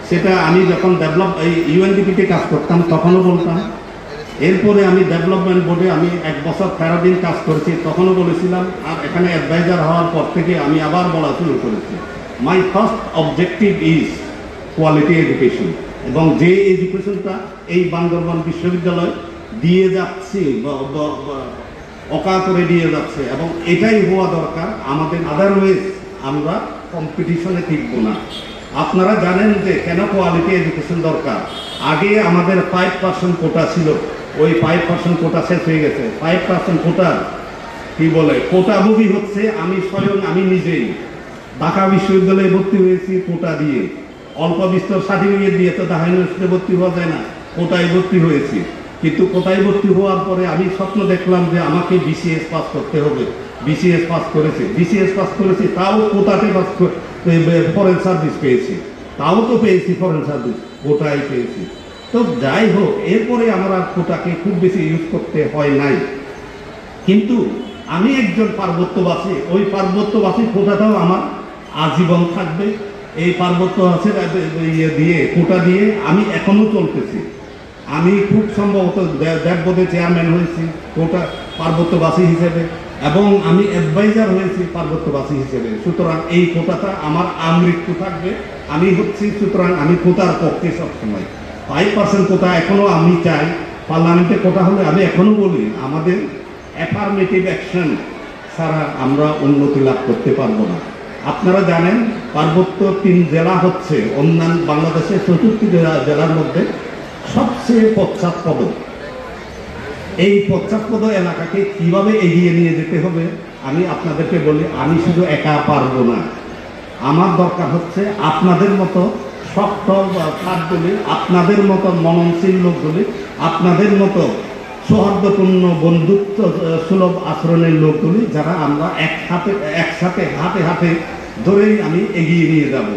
সেটা আমি যখন এই ইউএনডিপিতে কাজ করতাম তখনও বলতাম। এরপরে আমি ডেভেলপমেন্ট বোর্ডে আমি 1 বছর 13 দিন কাজ করেছি, তখনও বলেছিলাম। আর এখানে অ্যাডভাইজার হওয়ার পর থেকে আমি আবার বলা শুরু করেছি, my first objective is quality education. এবং যে এডুকেশনটা এই বান্দরবান বিশ্ববিদ্যালয় দিয়ে যাচ্ছে, অকাতরে দিয়ে যাচ্ছে, এবং এটাই হওয়া দরকার। আমাদের আদারওয়াইজ আমরা কম্পিটিশনে টিকব না। আপনারা জানেন যে কেন কোয়ালিটি এডুকেশন দরকার। আগে আমাদের 5% কোটা ছিল, ওই 5% কোটা শেষ হয়ে গেছে। 5% কোটা কি বলে, কোটাভোগী হচ্ছে আমি নিজেই ঢাকা বিশ্ববিদ্যালয়ে ভর্তি হয়েছি কোটা দিয়ে, অল্প বিস্তর সার্টিফিকেট দিয়ে তো ঢাকা ইউনিভার্সিটিতে ভর্তি হওয়া যায় না, কোটায় ভর্তি হয়েছি। কিন্তু কোটায় ভর্তি হওয়ার পরে আমি স্বপ্ন দেখলাম যে আমাকে বিসিএস পাস করতে হবে। বিসিএস পাস করেছি, তাও কোটাতে পাস, ফরেন সার্ভিস পেয়েছি, তাও তো পেয়েছি ফরেন সার্ভিস, কোটায় পেয়েছি। তো যাই হোক, এরপরে আমরা কোটাকে খুব বেশি ইউজ করতে হয় নাই। কিন্তু আমি একজন পার্বত্যবাসী, ওই পার্বত্যবাসী কোটাটাও আমার আজীবন থাকবে। এই পার্বত্যবাসীর কোটা দিয়ে আমি এখনো চলতেছি। আমি খুব সম্ভবত দেববোধে চেয়ারম্যান হয়েছি কোটা পার্বত্যবাসী হিসেবে, এবং আমি অ্যাডভাইজার হয়েছি পার্বত্যবাসী হিসেবে। সুতরাং এই কোটাটা আমার আমৃত্যু থাকবে। সুতরাং আমি কোটার পক্ষে সবসময়। 5% কোটা এখনো আমি চাই। পার্লামেন্টে কোটা হলে আমি এখনো বলি, আমাদের অ্যাফার্মেটিভ অ্যাকশন ছাড়া আমরা উন্নতি লাভ করতে পারবো না। আপনারা জানেন পার্বত্য 3 জেলা হচ্ছে অন্যান্য বাংলাদেশের 4টি জেলার মধ্যে সবচেয়ে পশ্চাৎপদ। এই পশ্চাৎপদ এলাকাকে কিভাবে এগিয়ে নিয়ে যেতে হবে আমি আপনাদেরকে বলি, আমি শুধু একা পারবো না। আমার দরকার হচ্ছে আপনাদের মতো শক্ত কাঠগুলি, আপনাদের মতো মননশীল লোকগুলি, আপনাদের মতো সৌহার্দ্যপূর্ণ বন্ধুত্ব সুলভ আচরণের লোকগুলি, যারা আমরা একসাথে হাতে হাতে ধরেই আমি এগিয়ে নিয়ে যাব।